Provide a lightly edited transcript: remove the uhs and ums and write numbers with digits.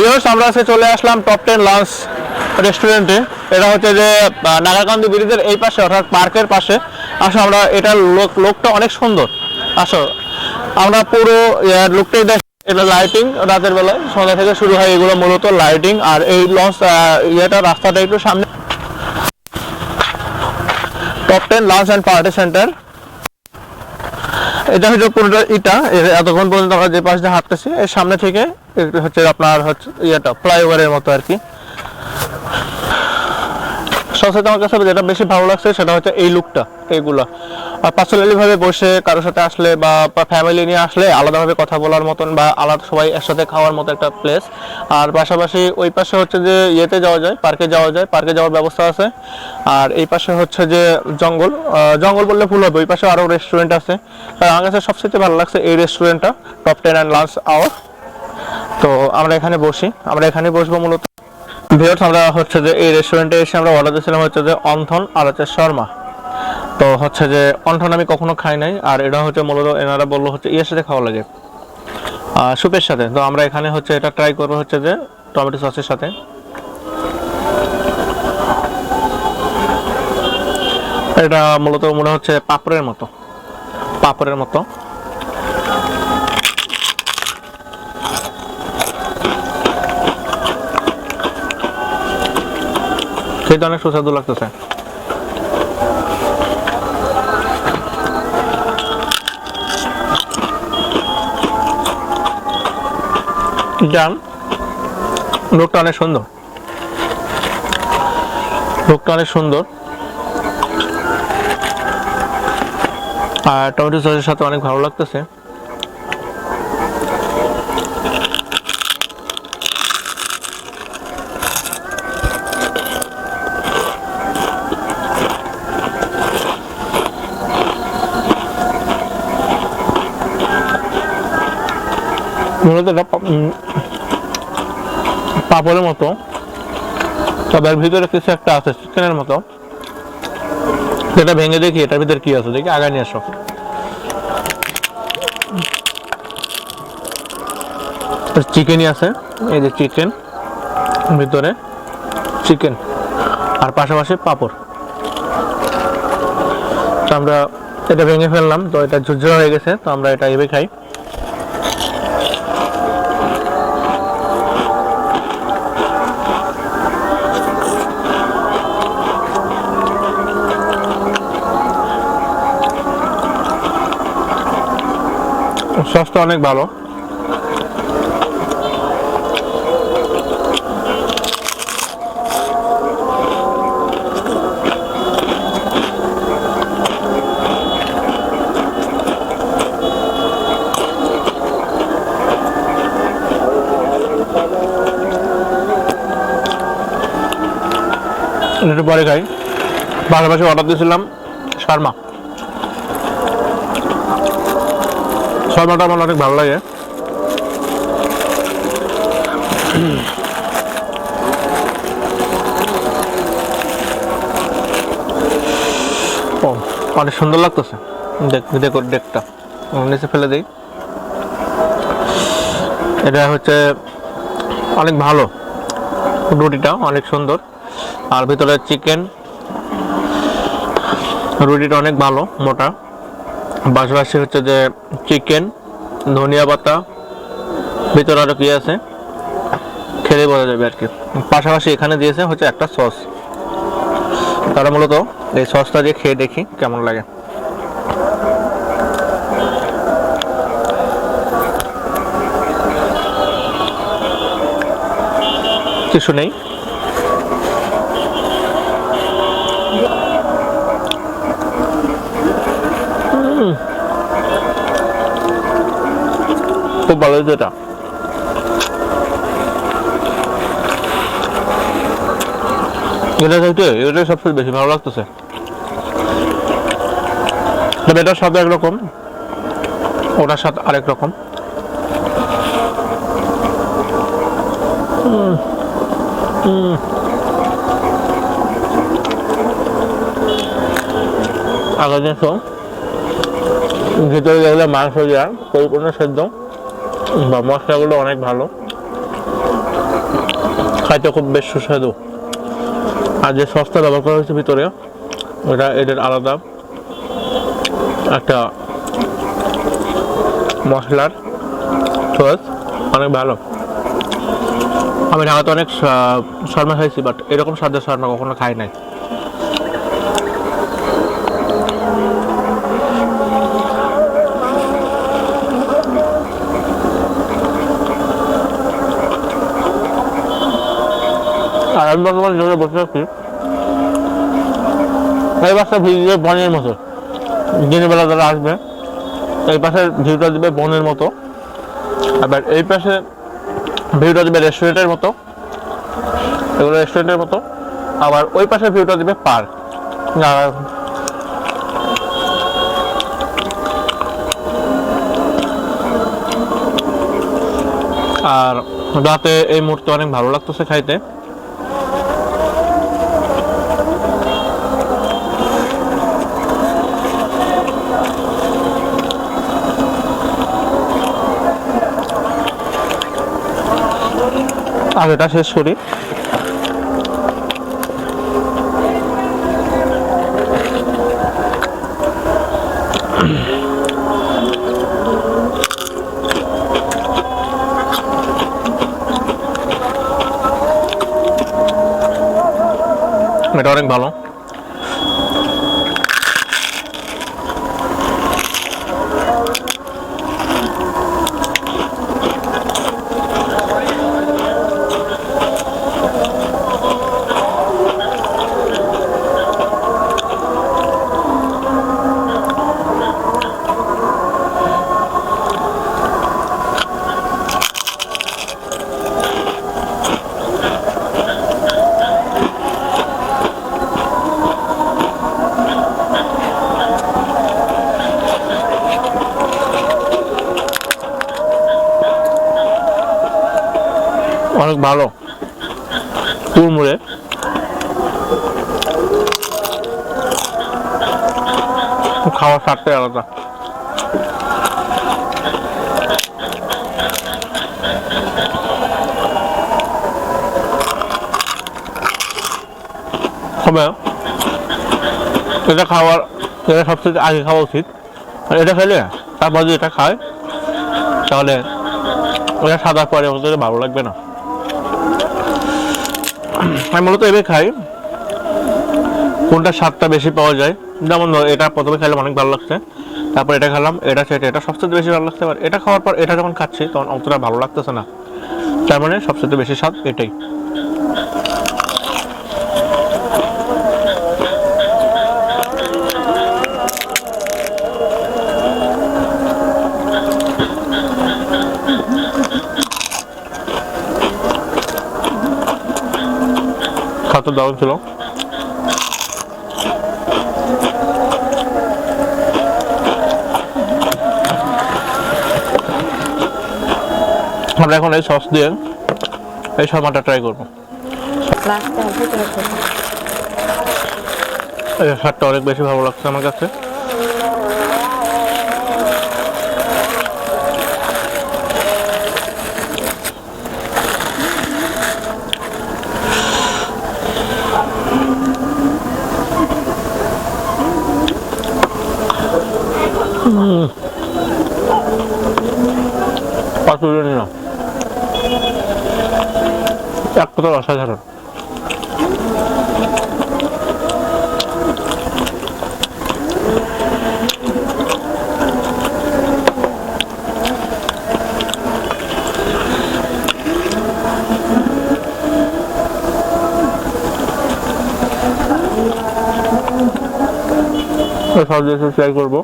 Viewers, আমরা আজকে চলে আসলাম টপ 10 লঞ্চ রেস্টুরেন্টে। এটা হচ্ছে যে নাগারকান্দি ব্রিজের এই পাশে, অর্থাৎ পার্কের পাশে। আসো, আমরা এটার লোকটা অনেক সুন্দর। আসো, আমরা পুরো লোকটাই দেখ। এটা লাইটিং, রাতের বেলায় সন্ধ্যা থেকে শুরু হয়, এগুলো মূলত লাইটিং। আর এই লঞ্চ রাস্তাটা একটু সামনে। Top 10 launch and party centre, এটা হচ্ছে পুরোটা ইটা। এতক্ষণ পর্যন্ত আমরা যে পাশে হাঁটতেছি, এর সামনে থেকে হচ্ছে আপনার হচ্ছে ফ্লাইওভারের মতো আর কি। সবচেয়ে আমার কাছে যেটা বেশি ভালো লাগছে সেটা হচ্ছে এই লুকটা, এইগুলো। আর পার্সোনালি ভাবে বসে কারোর সাথে আসলে বা ফ্যামিলি নিয়ে আসলে আলাদাভাবে কথা বলার মতন বা আলাদা সবাই একসাথে খাওয়ার মতো একটা প্লেস। আর পাশাপাশি ওই পাশে হচ্ছে যে ইয়েতে যাওয়া যায়, পার্কে যাওয়ার ব্যবস্থা আছে। আর এই পাশে হচ্ছে যে জঙ্গল বললে ভুল হবে, ওই পাশে আরও রেস্টুরেন্ট আছে। আর আমার কাছে সবচেয়ে ভালো লাগছে এই রেস্টুরেন্টটা, টপ 10 অ্যান্ড লাঞ্চ আওয়ার। তো আমরা এখানে বসবো মূলত। ভিউয়ার্স, আমরা হচ্ছে যে এই রেস্টুরেন্টে এসে আমরা অর্ডার দিয়েছিলাম হচ্ছে যে অন্থন আর হচ্ছে শর্মা। তো হচ্ছে যে অন্থন আমি কখনো খাই নাই, আর এটা হচ্ছে মূলত এনারা বললো হচ্ছে ইয়ের সাথে খাওয়া লাগে, স্যুপের সাথে। তো আমরা এখানে হচ্ছে এটা ট্রাই করবো হচ্ছে যে টমেটো সসের সাথে। এটা মূলত মনে হচ্ছে পাপড়ের মতো। খেতে অনেক সুস্বাদু লাগতেছে। লোকটা অনেক সুন্দর, আর টমেটো সসের সাথে অনেক ভালো লাগতেছে। মূলত এটা পাপড়ের মতো, তবে এর ভিতরে কিছু একটা আছে চিকেনের মতো। এটা ভেঙে দেখি এটার ভিতরে কি আছে, দেখি আগে নিয়ে আসো। চিকেনই আছে, এই যে চিকেন, ভিতরে চিকেন আর পাশাপাশি পাপড়। তো আমরা এটা ভেঙে ফেললাম, তো এটা ঝুরঝুরা হয়ে গেছে। তো আমরা এটা এভাবে খাই। সসটা অনেক ভালো। একটু পরে খাই। পাশাপাশি অর্ডার দিয়েছিলাম শর্মাটা আমার অনেক ভালো লাগে। অনেক সুন্দর লাগতেছে। দেখো ডেকটা নিচে ফেলে দিই। এটা হচ্ছে অনেক ভালো, রুটিটা অনেক সুন্দর, আর ভিতরে চিকেন। রুটিটা অনেক ভালো, মোটা। পাশাপাশি হচ্ছে যে চিকেন, ধনিয়া পাতা, ভিতরে আরো কি আছে খেলে বোঝা যাবে আর কি। পাশাপাশি এখানে দিয়েছে হচ্ছে একটা সস। তারা মূলত এই সসটা দিয়ে খেয়ে দেখি কেমন লাগে। কিছু নেই, খুব ভালো হয়েছে এটা। এটা সবচেয়ে বেশি ভালো লাগতেছে। তবে এটার স্বাদ একরকম, ওটার স্বাদ আরেক রকম। আগে দেখো ভিতরে যেগুলো মাংস দেওয়া পরিপূর্ণ সেদ্ধ বা মশলাগুলো অনেক ভালো। খাইতে খুব বেশ সুস্বাদু। আর যে সসটা ব্যবহার করা হয়েছে ভিতরে, ওটা এদের আলাদা একটা মশলার সস, অনেক ভালো। আমি ঢাকাতে অনেক শর্মা খাইছি, বাট এরকম স্বাদের শর্মা কখনো খাই নাই। আর আমি বর্তমানে জোরে বসে আছি, এই পাশে ভিউ দিবে বনের মতো। দিনের বেলা যারা আসবে এই পাশে ভিউটা দিবে বনের মতো, আবার এই পাশে ভিউটা দিবে রেস্টুরেন্টের মতো, এগুলো রেস্টুরেন্টের মতো। আবার ওই পাশে ভিউটা দিবে পার্ক। আর রাতে এই মুহূর্তে অনেক ভালো লাগতেছে খাইতে। আর এটা শেষ করি। এটা অনেক ভালো। অনেক ভালো কুড়মুড়ে। খাওয়ার স্বাদটাই আলাদা। তবে এটা খাওয়ার, এটা সবচেয়ে আগে খাওয়া উচিত। আর এটা খেলে তারপর যদি এটা খায় তাহলে এটা সাদার পরে ওদের ভালো লাগবে না। আমি মূলত এভাবে খাই, কোনটা স্বাদটা বেশি পাওয়া যায়। যেমন এটা প্রথমে খেলাম অনেক ভালো লাগছে, তারপর এটা খেলাম, এটা সেটা, এটা সবচেয়ে বেশি ভালো লাগছে। এবার এটা খাওয়ার পর এটা যখন খাচ্ছি তখন অতটা ভালো লাগতেছে না, তার মানে সবচেয়ে বেশি স্বাদ এটাই। খাতে দারুণ ছিল। আমরা এখন এই সস দিয়ে এই শর্মাটা ট্রাই করবো। এই স্বাদটা অনেক বেশি ভালো লাগছে আমার কাছে। অতুলনীয়, এক কথা অসাধারণ। সব কিছু ট্রাই করবো।